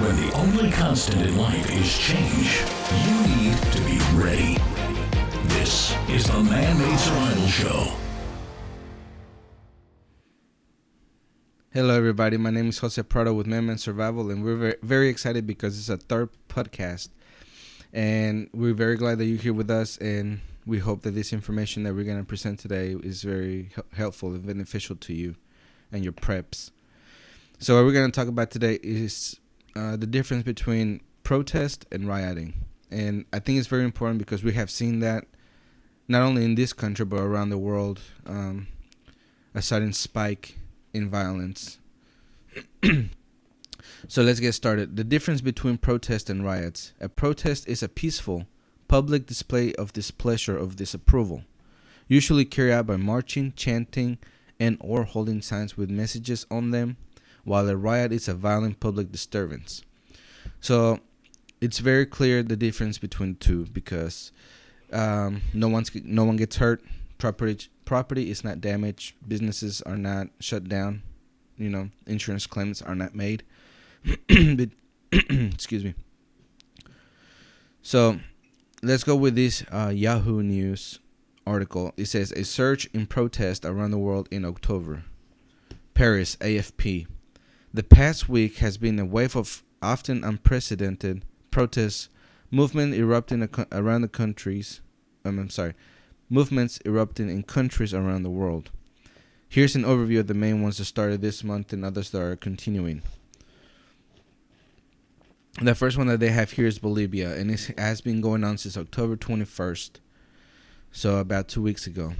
When the only constant in life is change, you need to be ready. This is the Man-Made Survival Show. Hello, everybody. My name is Jose Prado with Man-Made Survival, and we're very excited because it's a third podcast. And we're very glad that you're here with us, and we hope that this information that we're going to present today is very helpful and beneficial to you and your preps. So what we're going to talk about today is the difference between protest and rioting. And I think it's very important because we have seen that not only in this country but around the world, a sudden spike in violence. So let's get started. The difference between protest and riots. A protest is a peaceful, public display of displeasure or disapproval, usually carried out by marching, chanting, and or holding signs with messages on them, while a riot is a violent public disturbance. So it's very clear the difference between the two because no one gets hurt, property is not damaged, businesses are not shut down, insurance claims are not made. Excuse me. So let's go with this Yahoo News article. It says a surge in protest around the world in October. Paris, AFP. The past week has been a wave of often unprecedented protest movements erupting around the countries. Movements erupting in countries around the world. Here's an overview of the main ones that started this month and others that are continuing. The first one that they have here is Bolivia, and it has been going on since October 21st, so about 2 weeks ago.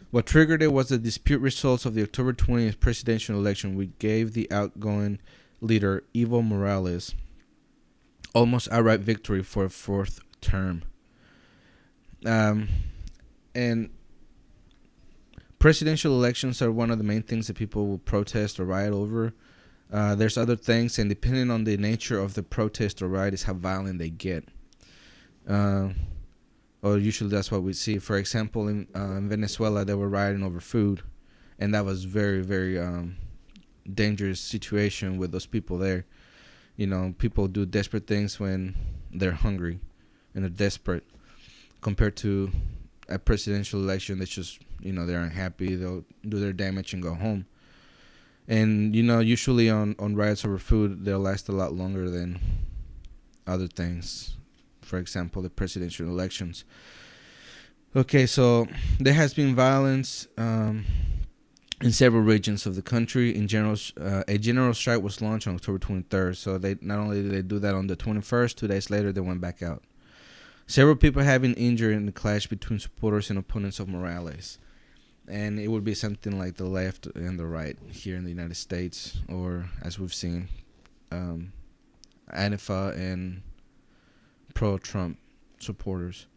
What triggered it was the dispute results of the October 20th presidential election, which gave the outgoing leader, Evo Morales, almost outright victory for a fourth term. And presidential elections are one of the main things that people will protest or riot over. There's other things, and depending on the nature of the protest or riot is how violent they get. Or usually that's what we see. For example, in Venezuela, they were rioting over food, and that was very, very dangerous situation with those people there. People do desperate things when they're hungry and they're desperate, compared to a presidential election that's just, they're unhappy, they'll do their damage and go home. And, usually on riots over food, they'll last a lot longer than other things. For example, the presidential elections. Okay, so there has been violence in several regions of the country. In general, a general strike was launched on October 23rd. So they not only did they do that on the 21st, 2 days later, they went back out. Several people have been injured in the clash between supporters and opponents of Morales. And it would be something like the left and the right here in the United States, or as we've seen, Antifa and pro-Trump supporters.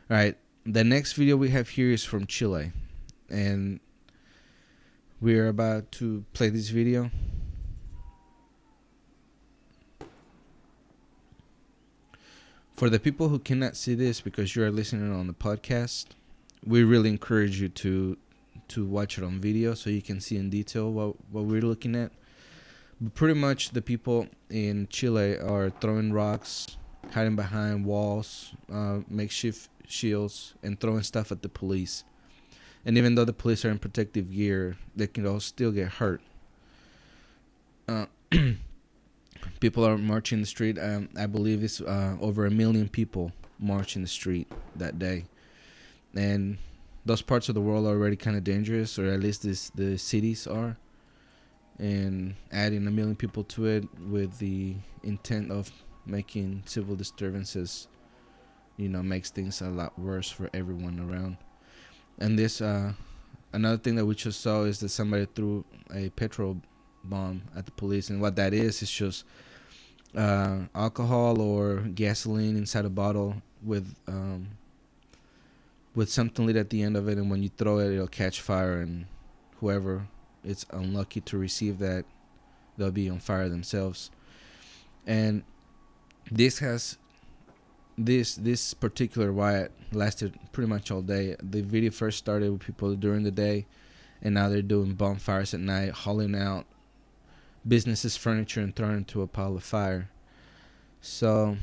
All right, the next video we have here is from Chile, and we're about to play this video. For the people who cannot see this because you are listening on the podcast, we really encourage you to watch it on video so you can see in detail what we're looking at. But pretty much the people in Chile are throwing rocks, hiding behind walls, makeshift shields, and throwing stuff at the police. And even though the police are in protective gear, they can all still get hurt. People are marching the street. I believe it's over 1 million people marching the street that day. And those parts of the world are already kind of dangerous, or at least the cities are. And adding 1 million people to it with the intent of making civil disturbances, makes things a lot worse for everyone around. And this, another thing that we just saw is that somebody threw a petrol bomb at the police, and what that is just alcohol or gasoline inside a bottle with something lit at the end of it, and when you throw it, it'll catch fire, and whoever is unlucky to receive that, they'll be on fire themselves. And this particular riot lasted pretty much all day. The video first started with people during the day, and now they're doing bonfires at night, hauling out businesses' furniture and thrown into a pile of fire. So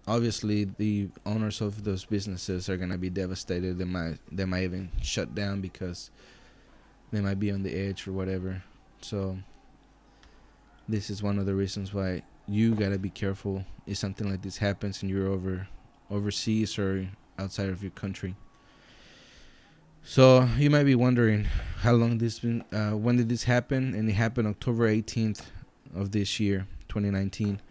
obviously, the owners of those businesses are gonna be devastated. They might even shut down because they might be on the edge or whatever. So this is one of the reasons why you gotta be careful if something like this happens and you're overseas or outside of your country. So you might be wondering how long this been. When did this happen? And it happened October 18th of this year, 2019.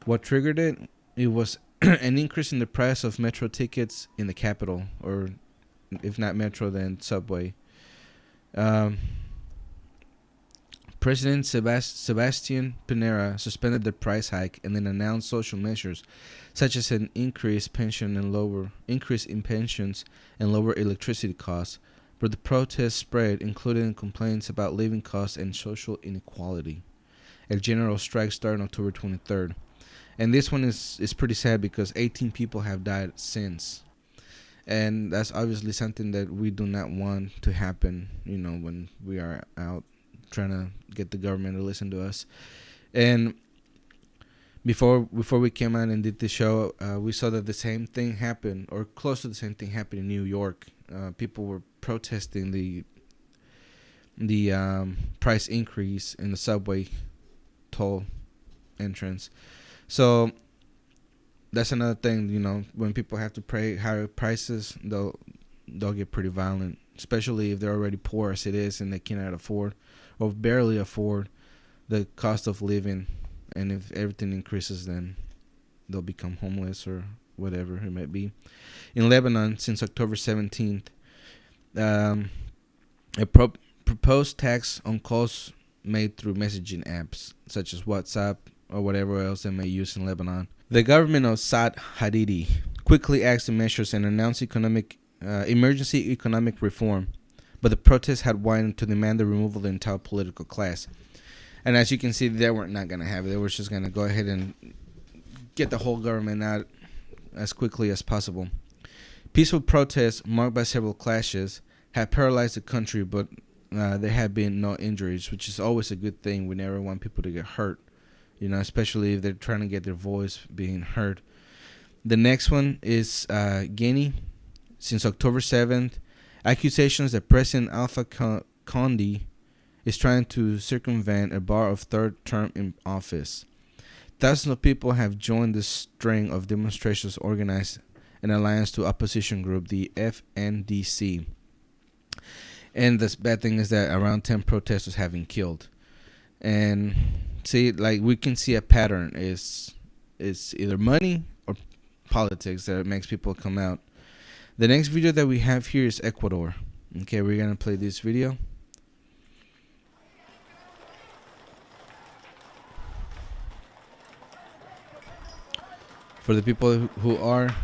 What triggered it? It was an increase in the price of metro tickets in the capital, or if not metro, then subway. Um, President Sebastian Pinera suspended the price hike and then announced social measures such as an increase in pensions and lower electricity costs. But the protests spread, including complaints about living costs and social inequality. A general strike started on October 23rd. And this one is pretty sad because 18 people have died since. And that's obviously something that we do not want to happen, when we are out trying to get the government to listen to us. And before we came out and did the show, we saw that the same thing happened, or close to the same thing happened in New York. People were protesting the price increase in the subway toll entrance. So that's another thing, when people have to pay higher prices, they'll get pretty violent, especially if they're already poor as it is and they cannot afford or barely afford the cost of living. And if everything increases, then they'll become homeless or whatever it might be. In Lebanon, since October 17th, a proposed tax on calls made through messaging apps such as WhatsApp or whatever else they may use in Lebanon. The government of Saad Hariri quickly acted measures and announced emergency economic reform, but the protests had widened to demand the removal of the entire political class. And as you can see, they were not going to have it. They were just going to go ahead and get the whole government out as quickly as possible. Peaceful protests, marked by several clashes, had paralyzed the country, but there had been no injuries, which is always a good thing. We never want people to get hurt, especially if they're trying to get their voice being heard. The next one is Guinea. Since October 7th, accusations that President Alpha Conde is trying to circumvent a bar of third term in office. Thousands of people have joined the string of demonstrations organized in alliance to opposition group, the FNDC. And the bad thing is that around 10 protesters have been killed. And see, we can see a pattern. It's either money or politics that makes people come out. The next video that we have here is Ecuador. Okay, we're going to play this video. For the people who are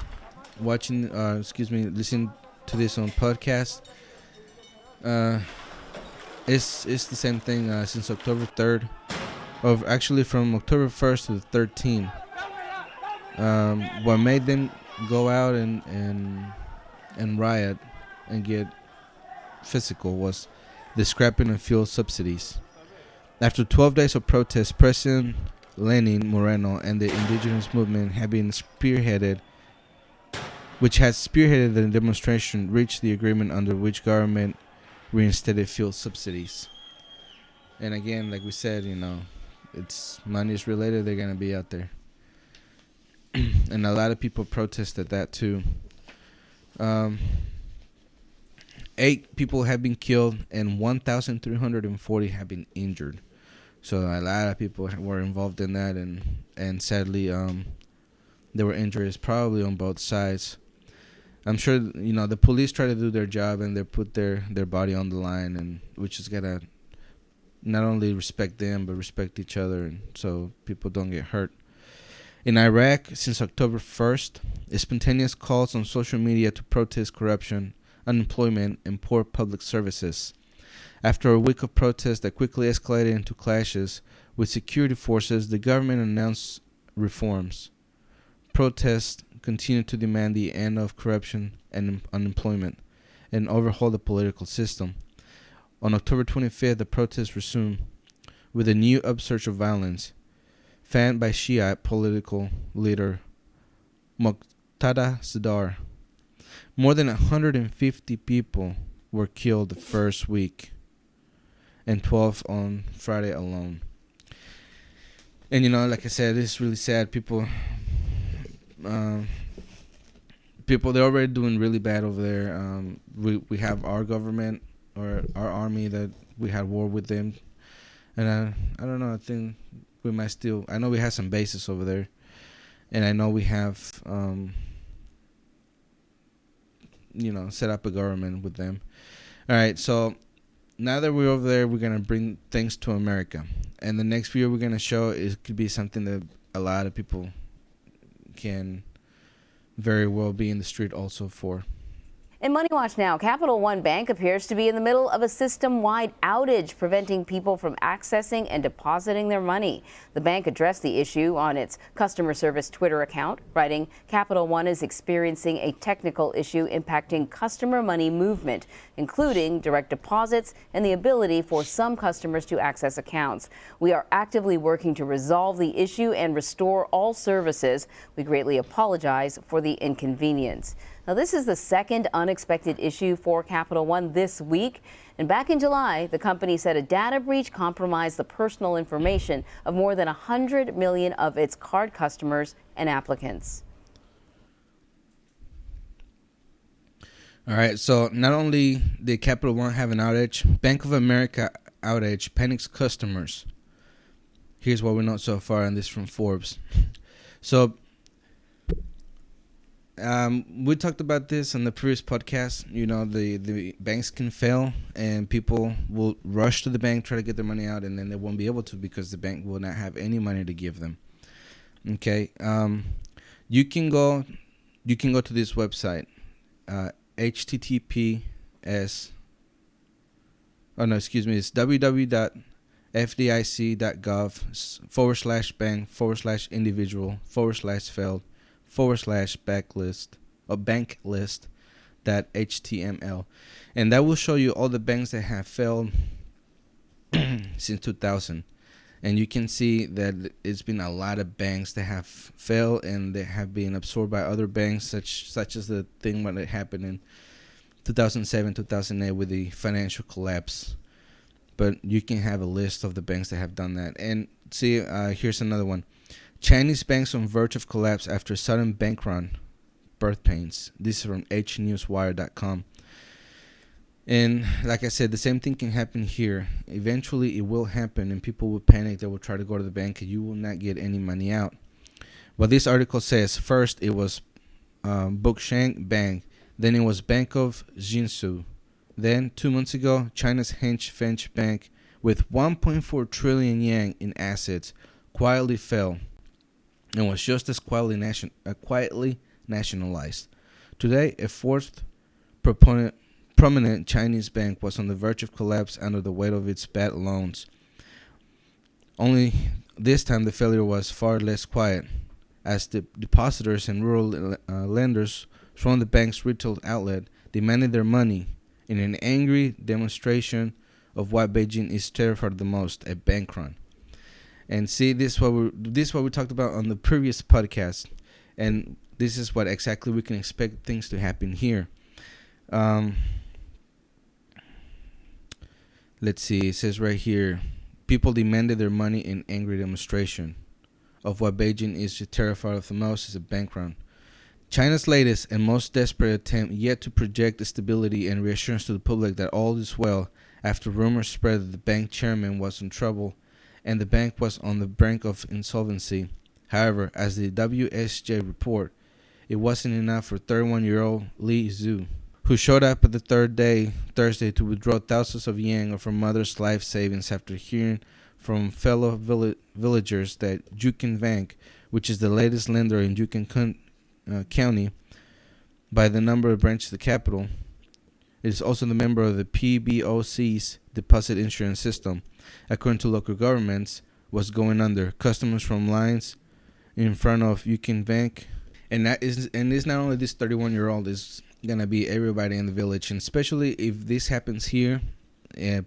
watching, listening to this on podcast, it's the same thing since October 3rd, or actually from October 1st to the 13th. What made them go out and riot and get physical was the scrapping of fuel subsidies. After 12 days of protests, President Lenin Moreno and the indigenous movement which had spearheaded the demonstration, reached the agreement under which government reinstated fuel subsidies. And again, like we said, it's money is related, they're gonna be out there. And a lot of people protested that too. 8 people have been killed and 1,340 have been injured. So a lot of people were involved in that, and sadly, there were injuries probably on both sides. I'm sure the police try to do their job and they put their body on the line, and we just gotta not only respect them but respect each other, and so people don't get hurt. In Iraq, since October 1st, spontaneous calls on social media to protest corruption, unemployment, and poor public services. After a week of protests that quickly escalated into clashes with security forces, the government announced reforms. Protests continued to demand the end of corruption and unemployment and overhaul the political system. On October 25th, the protests resumed. with a new upsurge of violence, fanned by Shiite political leader Muqtada Sadr. More than 150 people were killed the first week, and 12 on Friday alone. And like I said, it's really sad. People, they're already doing really bad over there. We have our government or our army that we had war with them, and I don't know. I think we might still. I know we have some bases over there, and I know we have set up a government with them. All right, so now that we're over there, we're gonna bring things to America, and the next video we're gonna show could be something that a lot of people can very well be in the street also for. In Money Watch now, Capital One Bank appears to be in the middle of a system-wide outage, preventing people from accessing and depositing their money. The bank addressed the issue on its customer service Twitter account, writing, "Capital One is experiencing a technical issue impacting customer money movement, including direct deposits and the ability for some customers to access accounts. We are actively working to resolve the issue and restore all services. We greatly apologize for the inconvenience." Now, this is the second unexpected issue for Capital One this week. And back in July, the company said a data breach compromised the personal information of more than 100 million of its card customers and applicants. All right, so not only did Capital One have an outage, Bank of America outage panics customers. Here's what we know so far, and this from Forbes. So we talked about this on the previous podcast. The banks can fail, and people will rush to the bank, try to get their money out, and then they won't be able to because the bank will not have any money to give them. Okay, you can go to this website, https. Oh no, excuse me. It's www.fdic.gov/bank/individual/failed/banklist.html, and that will show you all the banks that have failed since 2000. And you can see that it's been a lot of banks that have failed, and they have been absorbed by other banks, such as the thing when it happened in 2007, 2008 with the financial collapse. But you can have a list of the banks that have done that. And see, here's another one. Chinese banks on verge of collapse after sudden bank run. Birth pains. This is from hnewswire.com. And like I said, the same thing can happen here. Eventually, it will happen, and people will panic. They will try to go to the bank, and you will not get any money out. Well, this article says, first it was Bookshang Bank. Then it was Bank of Jinsu. Then, 2 months ago, China's hedge bank with 1.4 trillion yen in assets quietly fell and was just as quietly nationalized. Today, a fourth prominent Chinese bank was on the verge of collapse under the weight of its bad loans. Only this time the failure was far less quiet, as the depositors and rural lenders from the bank's retail outlet demanded their money in an angry demonstration of what Beijing is terrified of the most, a bank run. And see, this is what we talked about on the previous podcast, and this is what exactly we can expect things to happen here. Let's see, it says right here, people demanded their money in angry demonstration of what Beijing is terrified of the most, is a bank run. China's latest and most desperate attempt yet to project the stability and reassurance to the public that all is well, after rumors spread that the bank chairman was in trouble and the bank was on the brink of insolvency. However, as the WSJ report, it wasn't enough for 31-year-old Li Zhu, who showed up at the Thursday to withdraw thousands of yen of her mother's life savings after hearing from fellow villagers that Jukin Bank, which is the latest lender in Jukin County by the number of branches of the capital, is also the member of the PBOC's deposit insurance system. According to local governments, was going under. Customers from lines in front of Jukin Bank, and it's not only this 31-year-old, is gonna be everybody in the village, and especially if this happens here,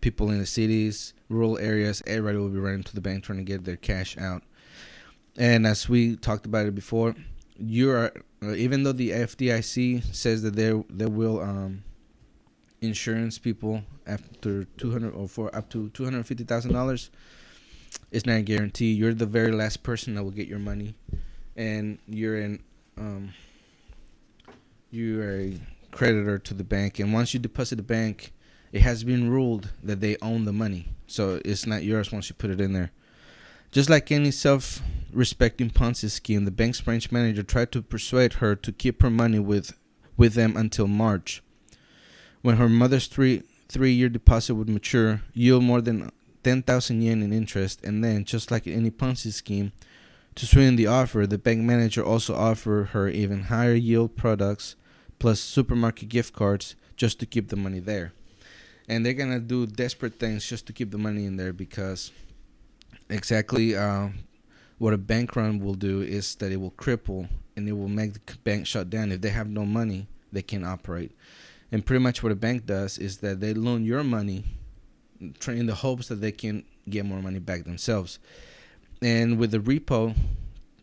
people in the cities, rural areas, everybody will be running to the bank trying to get their cash out. And as we talked about it before, you are even though the FDIC says that they will insurance people after 200 or for up to $250,000, it's not a guarantee. You're the very last person that will get your money, and you're a creditor to the bank. And once you deposit the bank, it has been ruled that they own the money, so it's not yours once you put it in there. Just like any self-respecting Ponzi scheme, the bank's branch manager tried to persuade her to keep her money with them until March, when her mother's three-year deposit would mature, yield more than 10,000 yen in interest, and then, just like any Ponzi scheme, to sweeten the offer, the bank manager also offered her even higher yield products plus supermarket gift cards just to keep the money there. And they're gonna do desperate things just to keep the money in there, because exactly what a bank run will do is that it will cripple and it will make the bank shut down. If they have no money, they can't operate. And pretty much what a bank does is that they loan your money in the hopes that they can get more money back themselves. And with the repo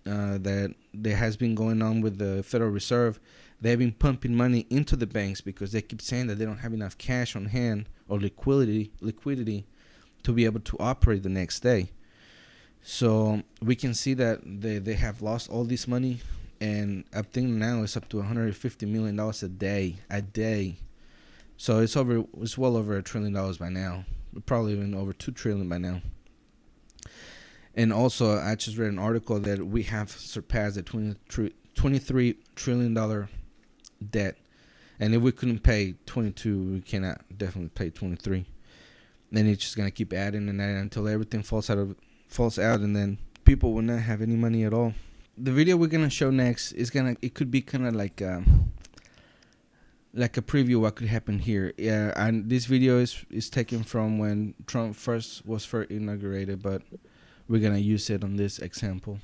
that there has been going on with the Federal Reserve, they've been pumping money into the banks because they keep saying that they don't have enough cash on hand or liquidity to be able to operate the next day. So we can see that they have lost all this money, and I think now it's up to $150 million a day. So it's well over $1 trillion by now, probably even over $2 trillion by now. And also, I just read an article that we have surpassed the $23 trillion debt, and if we couldn't pay 22, we cannot definitely pay 23. Then it's just gonna keep adding and adding until everything falls out, and then people will not have any money at all. The video we're gonna show next it could be kind of like a preview of what could happen here. Yeah, and this video is taken from when Trump was first inaugurated, but we're gonna use it on this example.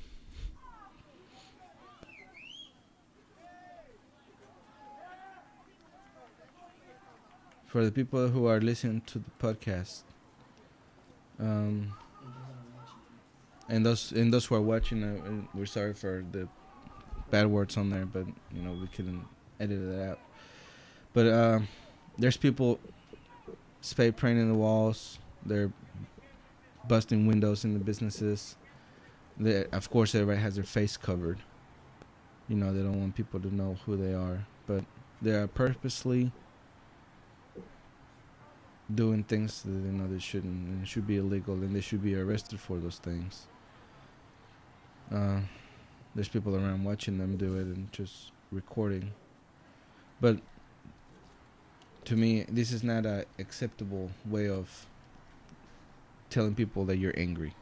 For the people who are listening to the podcast, and those who are watching, we're sorry for the bad words on there, but we couldn't edit it out. But there's people spray painting the walls. They're busting windows in the businesses. Of course, everybody has their face covered. They don't want people to know who they are, but they are purposely doing things that they shouldn't, and it should be illegal, and they should be arrested for those things. There's people around watching them do it and just recording. But to me, this is not an acceptable way of telling people that you're angry.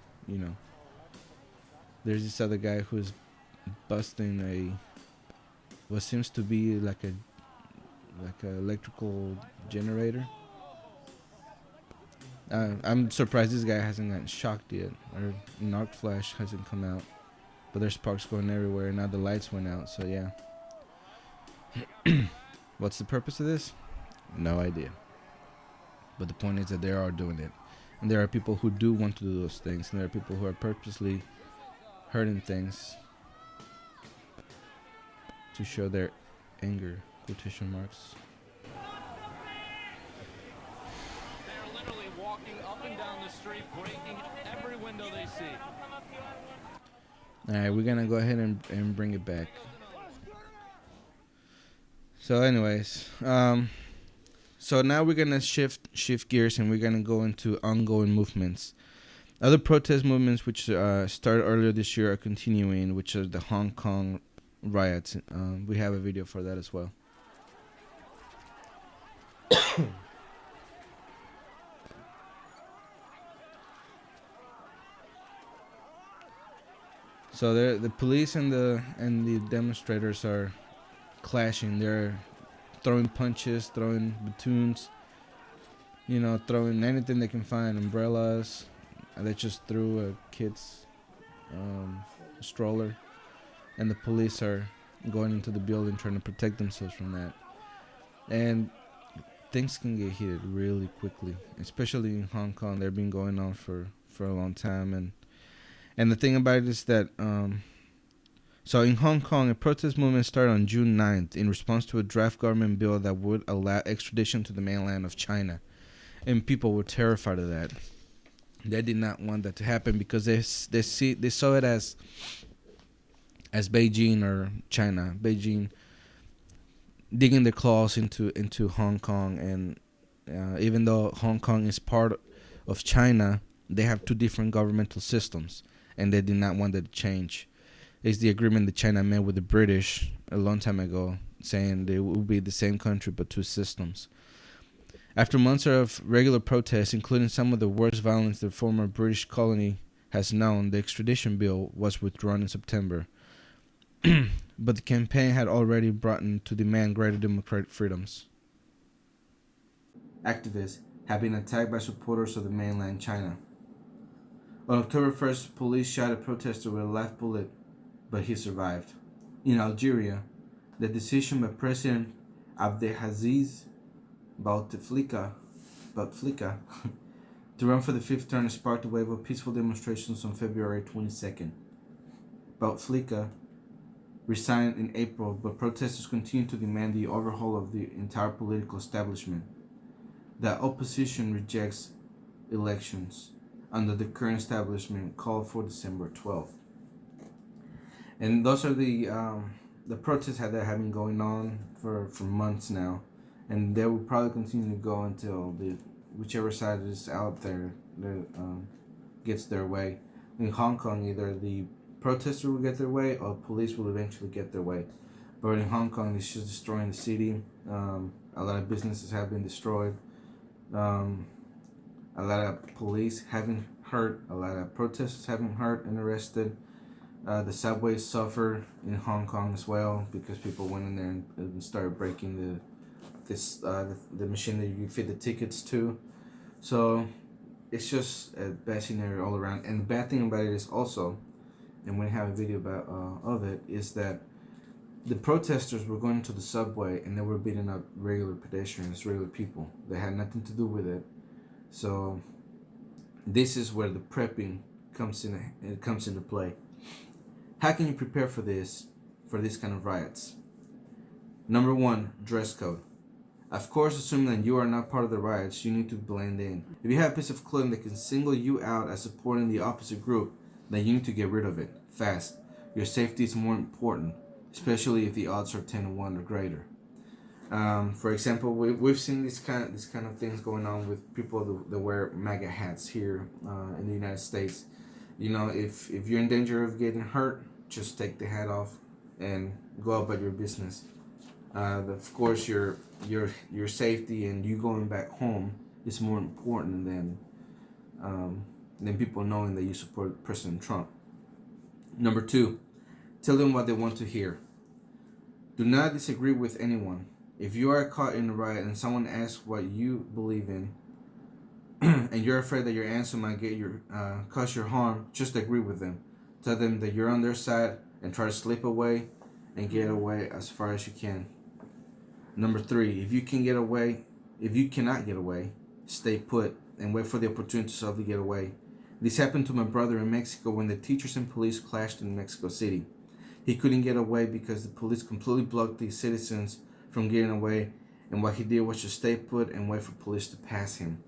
There's this other guy who's busting what seems to be like a electrical generator. I'm surprised this guy hasn't gotten shocked yet, or an arc flash hasn't come out. But there's sparks going everywhere, and now the lights went out, so yeah. What's the purpose of this? No idea. But the point is that they are doing it. And there are people who do want to do those things, and there are people who are purposely hurting things to show their anger, quotation marks. Up and down the street, breaking every window they see. Alright, we're gonna go ahead and bring it back. So anyways, so now we're gonna shift gears, and we're gonna go into ongoing movements. Other protest movements which started earlier this year are continuing, which are the Hong Kong riots. We have a video for that as well. So the police and the demonstrators are clashing. They're throwing punches, throwing batons, throwing anything they can find, umbrellas. They just threw a kid's stroller, and the police are going into the building trying to protect themselves from that. And things can get heated really quickly, especially in Hong Kong. They've been going on for a long time, and the thing about it is that so in Hong Kong, a protest movement started on June 9th in response to a draft government bill that would allow extradition to the mainland of China, and people were terrified of that. They did not want that to happen because they saw it as Beijing or China, Beijing digging their claws into Hong Kong, and even though Hong Kong is part of China, they have two different governmental systems, and they did not want that to change. It's the agreement that China made with the British a long time ago, saying they will be the same country but two systems. After months of regular protests, including some of the worst violence the former British colony has known, the extradition bill was withdrawn in September. But the campaign had already brought in to demand greater democratic freedoms. Activists have been attacked by supporters of the mainland China. On October 1st, police shot a protester with a live bullet, but he survived. In Algeria, the decision by President Abdelaziz Bouteflika to run for the fifth term sparked a wave of peaceful demonstrations on February 22nd. Bouteflika resigned in April, but protesters continued to demand the overhaul of the entire political establishment. The opposition rejects elections under the current establishment called for December 12th. And those are the protests that have been going on for months now, and they will probably continue to go until whichever side is out there that gets their way. In Hong Kong, either the protesters will get their way or police will eventually get their way. But in Hong Kong, it's just destroying the city. A lot of businesses have been destroyed. A lot of police have been hurt. A lot of protesters have been hurt and arrested. The subways suffer in Hong Kong as well because people went in there and started breaking the machine that you feed the tickets to. So it's just a bad scenario all around. And the bad thing about it is also, and we have a video about of it, is that the protesters were going to the subway and they were beating up regular pedestrians, regular people. They had nothing to do with it. So this is where the prepping comes into play. How can you prepare for this kind of riots? Number one, dress code. Of course, assuming that you are not part of the riots, you need to blend in. If you have a piece of clothing that can single you out as supporting the opposite group, then you need to get rid of it fast. Your safety is more important, especially if the odds are 10 to 1 or greater. For example, we've seen this kind of things going on with people that wear MAGA hats here in the United States. You know, if you're in danger of getting hurt, just take the hat off and go about your business. Of course, your safety and you going back home is more important than people knowing that you support President Trump. Number two, tell them what they want to hear. Do not disagree with anyone. If you are caught in a riot and someone asks what you believe in, and you're afraid that your answer might cause your harm, just agree with them. Tell them that you're on their side and try to slip away and get away as far as you can. Number three, if you cannot get away, stay put and wait for the opportunity to safely get away. This happened to my brother in Mexico when the teachers and police clashed in Mexico City. He couldn't get away because the police completely blocked the citizens from getting away, and what he did was just stay put and wait for police to pass him.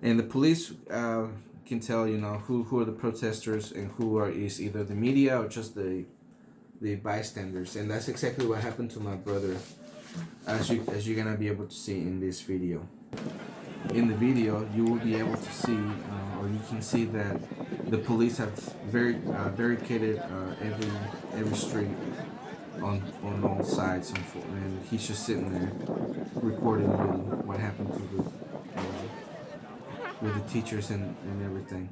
And the police can tell, who are the protesters and who is either the media or just the bystanders. And that's exactly what happened to my brother, as you're gonna be able to see in this video. In the video, you will be able to see, or you can see that the police have barricaded every street on all sides, and he's just sitting there recording what happened to with the teachers and everything.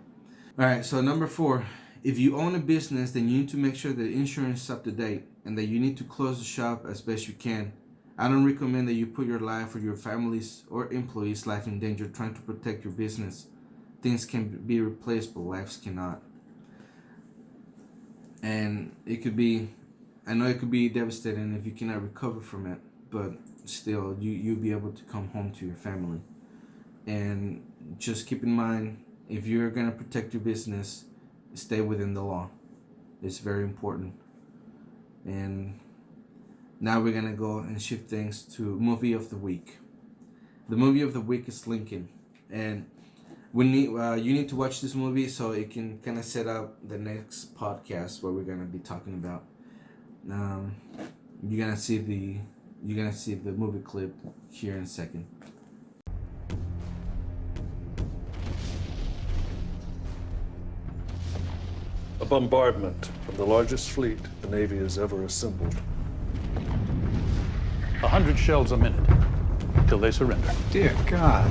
All right, so number four, if you own a business, then you need to make sure that insurance is up to date and that you need to close the shop as best you can. I don't recommend that you put your life or your family's or employees' life in danger trying to protect your business. Things can be replaced, but lives cannot. And I know it could be devastating if you cannot recover from it, but still, you'll be able to come home to your family. And just keep in mind, if you're gonna protect your business, stay within the law. It's very important. And now we're gonna go and shift things to movie of the week. The movie of the week is Lincoln, and you need to watch this movie so it can kind of set up the next podcast where we're gonna be talking about. You're gonna see the movie clip here in a second. A bombardment from the largest fleet the Navy has ever assembled. 100 shells a minute till they surrender. Dear God.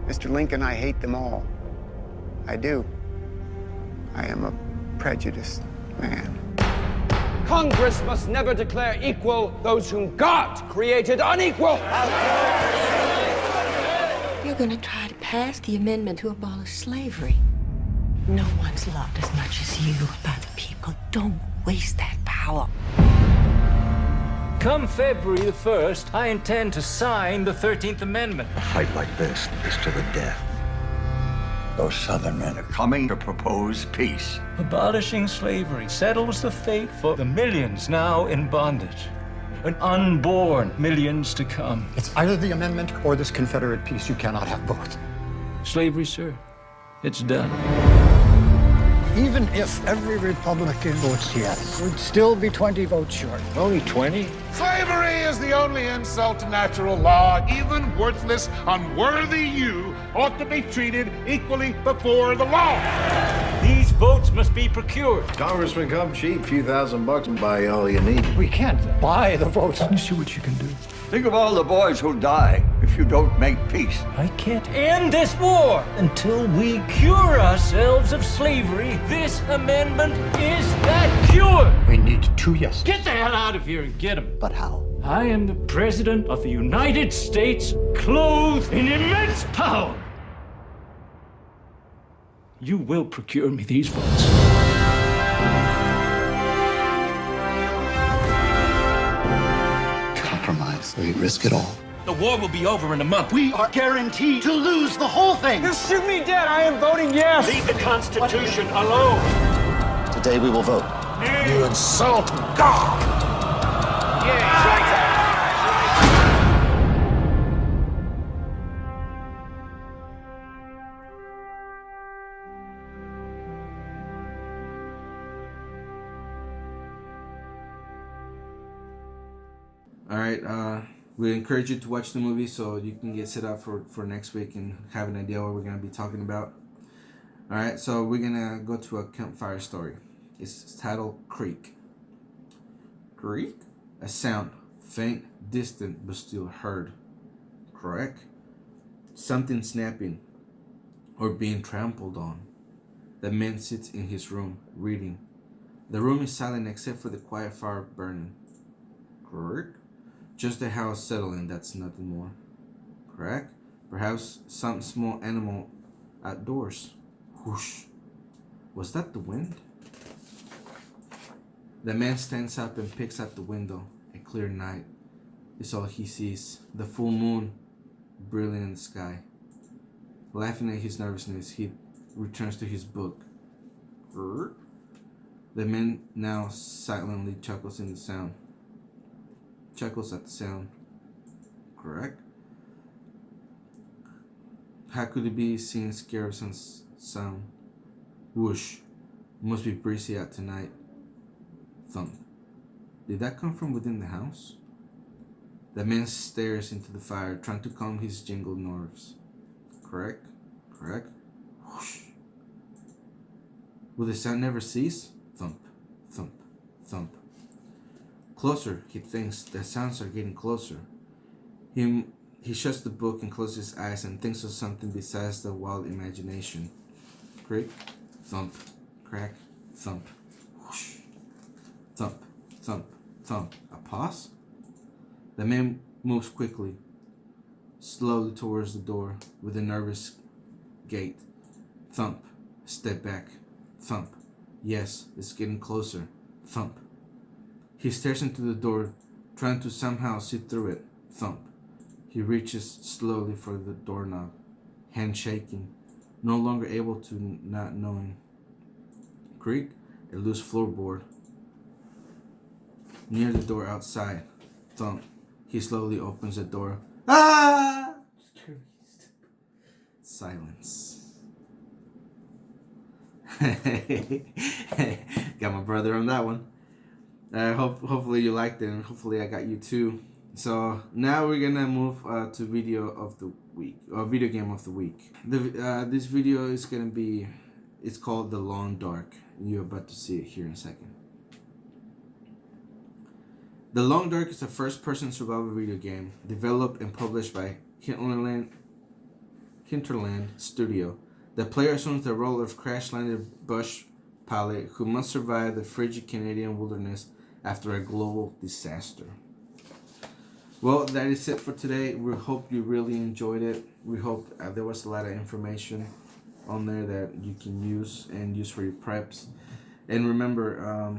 Mr. Lincoln, I hate them all. I do. I am a prejudiced man. Congress must never declare equal those whom God created unequal. You're going to try to pass the amendment to abolish slavery. No one's loved as much as you by the people. Don't waste that power. Come February the 1st, I intend to sign the 13th Amendment. A fight like this is to the death. Those Southern men are coming to propose peace. Abolishing slavery settles the fate for the millions now in bondage. And unborn millions to come. It's either the amendment or this Confederate peace. You cannot have both. Slavery, sir. It's done. Even if every Republican votes yes, we'd still be 20 votes short. Only 20? Slavery is the only insult to natural law. Even worthless, unworthy you ought to be treated equally before the law. These votes must be procured. Congressman, come cheap, few $1,000 and buy all you need. We can't buy the votes. Let me see what you can do. Think of all the boys who'll die if you don't make peace. I can't end this war until we cure ourselves of slavery. This amendment is that cure. We need 2 yeses. Get the hell out of here and get him. But how? I am the President of the United States, clothed in immense power. You will procure me these votes. Compromise. We risk it all. The war will be over in a month. We are guaranteed to lose the whole thing. You shoot me dead. I am voting yes. Leave the Constitution alone. Today we will vote. You insult God. All right, we encourage you to watch the movie so you can get set up for next week and have an idea what we're going to be talking about. All right, so we're going to go to a campfire story. It's titled Creak. Creak? A sound, faint, distant, but still heard. Correct? Something snapping or being trampled on. The man sits in his room, reading. The room is silent except for the quiet fire burning. Correct? Just the house settling, that's nothing more. Correct? Perhaps some small animal outdoors. Whoosh. Was that the wind? The man stands up and picks up the window. A clear night is all he sees. The full moon brilliant in the sky. Laughing at his nervousness, he returns to his book. The man now silently chuckles in the sound. Chuckles at the sound. Correct? How could it be seeing scared sound? Whoosh. Must be breezy out tonight. Thump. Did that come from within the house? The man stares into the fire, trying to calm his jingled nerves. Correct? Correct? Whoosh. Will the sound never cease? Thump. Thump. Thump. Closer, he thinks. The sounds are getting closer. He shuts the book and closes his eyes and thinks of something besides the wild imagination. Crick, thump, crack, thump, whoosh, thump, thump, thump. A pause? The man moves quickly, slowly towards the door with a nervous gait. Thump, step back, thump. Yes, it's getting closer. Thump. He stares into the door, trying to somehow see through it. Thump. He reaches slowly for the doorknob, hand shaking, no longer able to not knowing. Creak, a loose floorboard. Near the door outside. Thump. He slowly opens the door. Ah! Silence. Got my brother on that one. Hopefully you liked it, and hopefully I got you too. So now we're gonna move to video of the week, or video game of the week. This video is gonna be, it's called The Long Dark. You're about to see it here in a second. The Long Dark is a first-person survival video game developed and published by Hinterland Studio. The player assumes the role of crash-landed bush pilot who must survive the frigid Canadian wilderness after a global disaster. Well, that is it for today. We hope you really enjoyed it. We hope there was a lot of information on there that you can use for your preps. And remember,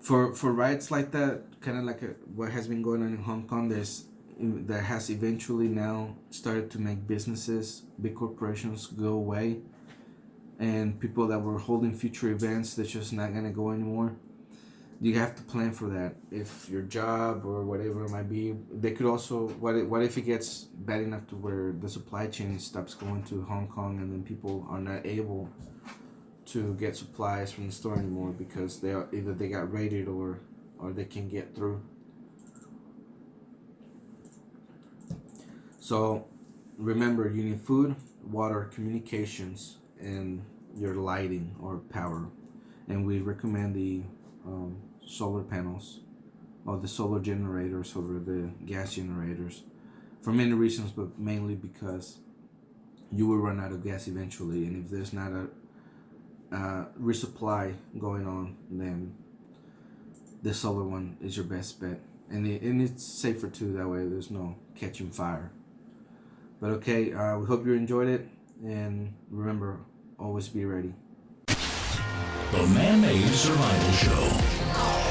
for riots like that, kind of like what has been going on in Hong Kong, that has eventually now started to make businesses, big corporations go away, and people that were holding future events, they're just not gonna go anymore. You have to plan for that. If your job or whatever it might be, they could also, what if it gets bad enough to where the supply chain stops going to Hong Kong, and then people are not able to get supplies from the store anymore because either they got raided or they can get through. So remember, you need food, water, communications, and your lighting or power. And we recommend the solar panels or the solar generators over the gas generators for many reasons, but mainly because you will run out of gas eventually, and if there's not a resupply going on, then the solar one is your best bet, and it's safer too. That way there's no catching fire. But okay, we hope you enjoyed it, and remember, always be ready. The Man-Made Survival Show.